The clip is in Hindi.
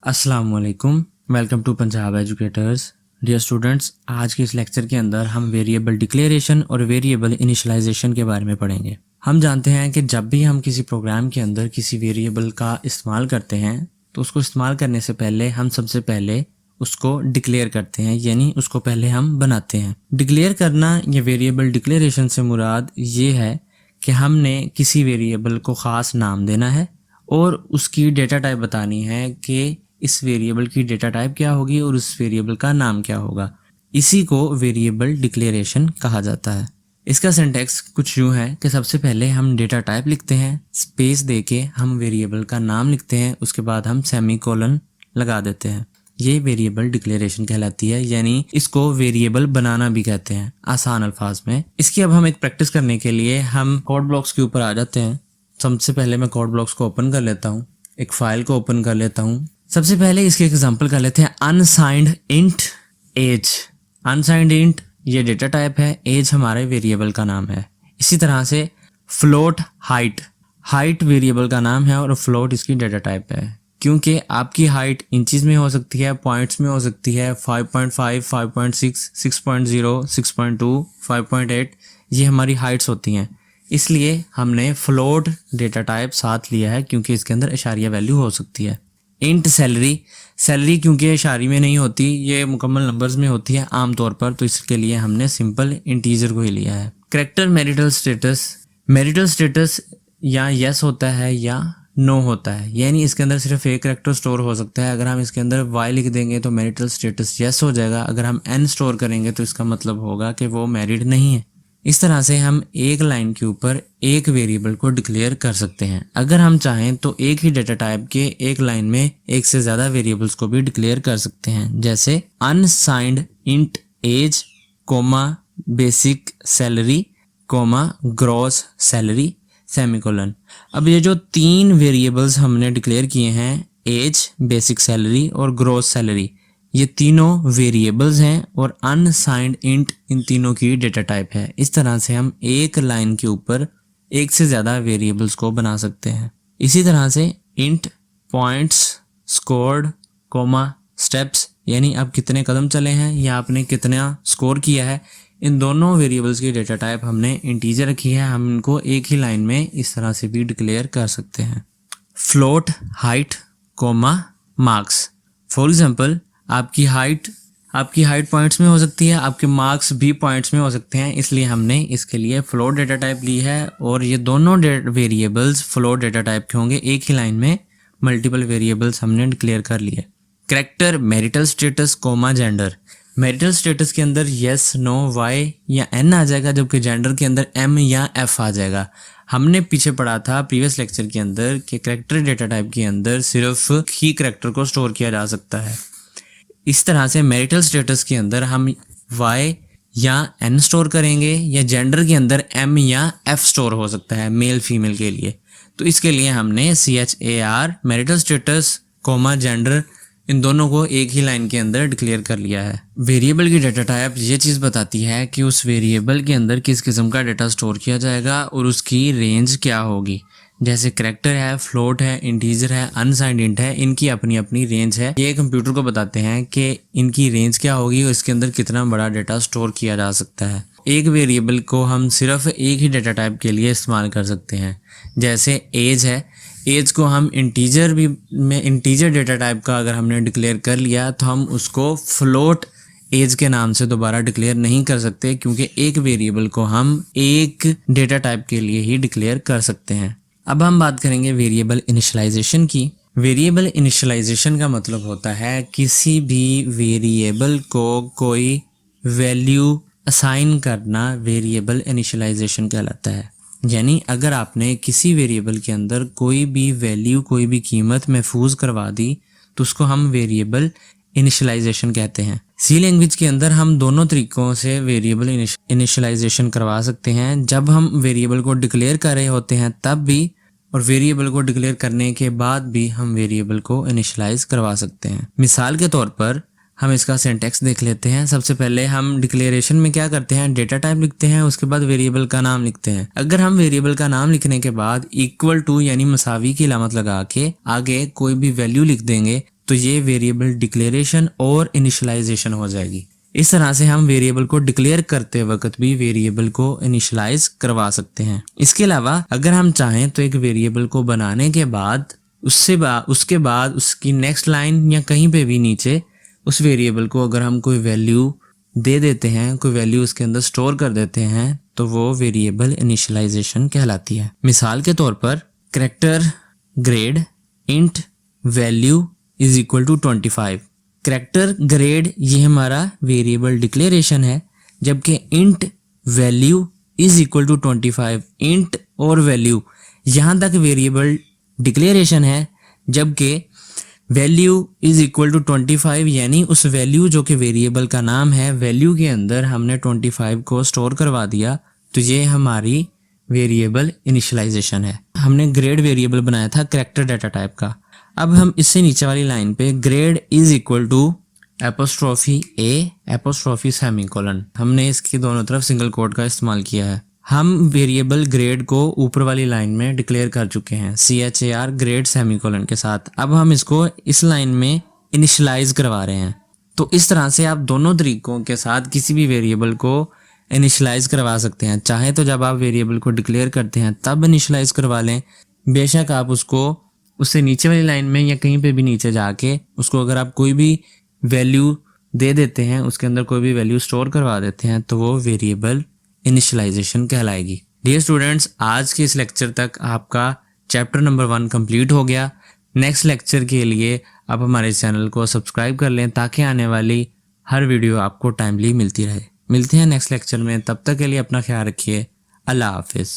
अस्सलाम वालेकुम। Welcome to Punjab educators. Dear students, आज के इस लेक्चर के अंदर हम वेरिएबल डिक्लेरेशन और वेरिएबल इनिशियलाइजेशन के बारे में पढ़ेंगे। हम जानते हैं कि जब भी हम किसी प्रोग्राम के अंदर किसी वेरिएबल का इस्तेमाल करते हैं तो उसको इस्तेमाल करने से पहले हम सबसे पहले उसको डिक्लेयर करते हैं, यानी उसको पहले हम बनाते हैं। डिक्लेयर करना या वेरिएबल डिक्लेरेशन से मुराद ये है कि हमने किसी वेरिएबल को ख़ास नाम देना है और उसकी डेटा टाइप बतानी है कि इस वेरिएबल की डेटा टाइप क्या होगी और उस वेरिएबल का नाम क्या होगा। इसी को वेरिएबल डिक्लेरेशन कहा जाता है। इसका सिंटैक्स कुछ यूँ है कि सबसे पहले हम डेटा टाइप लिखते हैं, स्पेस देके हम वेरिएबल का नाम लिखते हैं, उसके बाद हम सेमीकोलन लगा देते हैं। ये वेरिएबल डिक्लेरेशन कहलाती है, यानी इसको वेरिएबल बनाना भी कहते हैं आसान अल्फाज में। इसकी अब हम एक प्रैक्टिस करने के लिए हम कोड ब्लॉक्स के ऊपर आ जाते हैं। सबसे पहले मैं कोड ब्लॉक्स को ओपन कर लेता हूँ, एक फाइल को ओपन कर लेता हूँ। सबसे पहले इसके एग्जांपल कर लेते हैं। Unsigned int age. Unsigned int ये डेटा टाइप है, एज हमारे वेरिएबल का नाम है। इसी तरह से फ्लोट हाइट। हाइट वेरिएबल का नाम है और फ्लोट इसकी डेटा टाइप है, क्योंकि आपकी हाइट इंचेस में हो सकती है, पॉइंट्स में हो सकती है। 5.5, 5.6, 6.0, 6.2, 5.8 ये हमारी हाइट्स होती हैं। इसलिए हमने फ्लोट डेटा टाइप साथ लिया है, क्योंकि इसके अंदर इशारिया वैल्यू हो सकती है। Int salary. सैलरी क्योंकि इशारी में नहीं होती, ये मुकम्मल नंबर्स में होती है आमतौर पर, तो इसके लिए हमने सिंपल इंटीजर को ही लिया है। Character marital status. Marital status या यस होता है या नो होता है, यानी इसके अंदर सिर्फ एक कैरेक्टर स्टोर हो सकता है। अगर हम इसके अंदर वाई लिख देंगे तो मैरिटल स्टेटस यस हो जाएगा। अगर हम एन स्टोर करेंगे तो इसका मतलब होगा कि वो मैरिड नहीं है। इस तरह से हम एक लाइन के ऊपर एक वेरिएबल को डिक्लेयर कर सकते हैं। अगर हम चाहें तो एक ही डेटा टाइप के एक लाइन में एक से ज़्यादा वेरिएबल्स को भी डिक्लेयर कर सकते हैं, जैसे unsigned int age comma basic salary comma gross salary semicolon. अब ये जो तीन वेरिएबल्स हमने डिक्लेयर किए हैं, एज, बेसिक सैलरी और ग्रॉस सैलरी, ये तीनों वेरिएबल्स हैं और अनसाइंड इंट इन तीनों की डेटा टाइप है। इस तरह से हम एक लाइन के ऊपर एक से ज़्यादा वेरिएबल्स को बना सकते हैं। इसी तरह से int points scored comma steps, यानी आप कितने कदम चले हैं या आपने कितना स्कोर किया है, इन दोनों वेरिएबल्स की डेटा टाइप हमने इंटीजर रखी है। हम इनको एक ही लाइन में इस तरह से भी डिक्लेयर कर सकते हैं। Float height comma marks. For example आपकी हाइट पॉइंट्स में हो सकती है, आपके मार्क्स भी पॉइंट्स में हो सकते हैं, इसलिए हमने इसके लिए फ्लोट डेटा टाइप ली है। और ये दोनों वेरिएबल्स फ्लोट डेटा टाइप के होंगे। एक ही लाइन में मल्टीपल वेरिएबल्स हमने डिक्लेयर कर लिए। Character marital status comma gender. Marital status के अंदर यस, नो, वाई या एन आ जाएगा, जबकि जेंडर के अंदर एम या एफ आ जाएगा। हमने पीछे पढ़ा था प्रीवियस लेक्चर के अंदर कि कैरेक्टर डेटा टाइप के अंदर सिर्फ ही कैरेक्टर को स्टोर किया जा सकता है। इस तरह से मैरिटल स्टेटस के अंदर हम वाई या एन स्टोर करेंगे, या जेंडर के अंदर एम या एफ स्टोर हो सकता है मेल फीमेल के लिए। तो इसके लिए हमने CHAR marital status comma gender इन दोनों को एक ही लाइन के अंदर डिक्लेयर कर लिया है। वेरिएबल की डेटा टाइप ये चीज़ बताती है कि उस वेरिएबल के अंदर किस किस्म का डेटा स्टोर किया जाएगा और उसकी रेंज क्या होगी। जैसे कैरेक्टर है, फ्लोट है, इंटीजर है, अनसाइंड इंट है, इनकी अपनी अपनी रेंज है। ये कंप्यूटर को बताते हैं कि इनकी रेंज क्या होगी और इसके अंदर कितना बड़ा डेटा स्टोर किया जा सकता है। एक वेरिएबल को हम सिर्फ एक ही डेटा टाइप के लिए इस्तेमाल कर सकते हैं। जैसे एज है, एज को हम इंटीजर डेटा टाइप का अगर हमने डिक्लेयर कर लिया तो हम उसको फ्लोट एज के नाम से दोबारा डिक्लेयर नहीं कर सकते, क्योंकि एक वेरिएबल को हम एक डेटा टाइप के लिए ही डिक्लेयर कर सकते हैं। अब हम बात करेंगे वेरिएबल इनिशियलाइजेशन की। वेरिएबल इनिशियलाइजेशन का मतलब होता है किसी भी वेरिएबल को कोई वैल्यू असाइन करना वेरिएबल इनिशियलाइजेशन कहलाता है। यानी अगर आपने किसी वेरिएबल के अंदर कोई भी वैल्यू, कोई भी कीमत महफूज करवा दी तो उसको हम वेरिएबल इनिशियलाइजेशन कहते हैं। सी लैंग्वेज के अंदर हम दोनों तरीकों से वेरिएबल इनिशियलाइजेशन करवा सकते हैं। जब हम वेरिएबल को डिक्लेयर कर रहे होते हैं तब भी, और वेरिएबल को डिक्लेयर करने के बाद भी हम वेरिएबल को इनिशियलाइज करवा सकते हैं। मिसाल के तौर पर हम इसका सिंटैक्स देख लेते हैं। सबसे पहले हम डिक्लेरेशन में क्या करते हैं, डेटा टाइप लिखते हैं, उसके बाद वेरिएबल का नाम लिखते हैं। अगर हम वेरिएबल का नाम लिखने के बाद इक्वल टू यानी मसावी की अलामत लगा के आगे कोई भी वैल्यू लिख देंगे तो ये वेरिएबल डिक्लेरेशन और इनिशियलाइजेशन हो जाएगी। इस तरह से हम वेरिएबल को डिक्लेयर करते वक्त भी वेरिएबल को इनिशियलाइज करवा सकते हैं। इसके अलावा अगर हम चाहें तो एक वेरिएबल को बनाने के बाद उसके बाद उसकी नेक्स्ट लाइन या कहीं पे भी नीचे उस वेरिएबल को अगर हम कोई वैल्यू दे देते हैं, कोई वैल्यू उसके अंदर स्टोर कर देते हैं, तो वो वेरिएबल इनिशियलाइजेशन कहलाती है। मिसाल के तौर पर character grade int value is equal to 25। Character grade ये हमारा वेरिएबल डिक्लेरेशन है, जबकि int value is equal to 25। Int और वैल्यू यहाँ तक वेरिएबल डिक्लेरेशन है, जबकि वैल्यू इज इक्वल टू 25 यानी उस वैल्यू जो कि वेरिएबल का नाम है, वैल्यू के अंदर हमने 25 को स्टोर करवा दिया, तो ये हमारी वेरिएबल इनिशियलाइजेशन है। हमने ग्रेड वेरिएबल बनाया था कैरेक्टर डाटा टाइप का। अब हम इससे नीचे वाली लाइन पे grade is equal to apostrophe A apostrophe semicolon, हमने इसकी दोनों तरफ सिंगल कोट का इस्तेमाल किया है। हम वेरिएबल ग्रेड को ऊपर वाली लाइन में डिक्लेयर कर चुके हैं CHAR ग्रेड सेमीकोलन के साथ। अब हम इसको इस लाइन में इनिशियलाइज करवा रहे हैं। तो इस तरह से आप दोनों तरीकों के साथ किसी भी वेरिएबल को इनिशियलाइज करवा सकते हैं। चाहे तो जब आप वेरिएबल को डिक्लेयर करते हैं तब इनिशियलाइज करवा लें, बेशक आप उसको उससे नीचे वाली लाइन में या कहीं पे भी नीचे जाके उसको अगर आप कोई भी वैल्यू दे देते हैं, उसके अंदर कोई भी वैल्यू स्टोर करवा देते हैं, तो वो वेरिएबल इनिशियलाइजेशन कहलाएगी। डियर स्टूडेंट्स, आज के इस लेक्चर तक आपका चैप्टर नंबर 1 कंप्लीट हो गया। नेक्स्ट लेक्चर के लिए आप हमारे चैनल को सब्सक्राइब कर लें ताकि आने वाली हर वीडियो आपको टाइमली मिलती रहे। मिलते हैं नेक्स्ट लेक्चर में, तब तक के लिए अपना ख्याल रखिए। अल्लाह हाफिज़।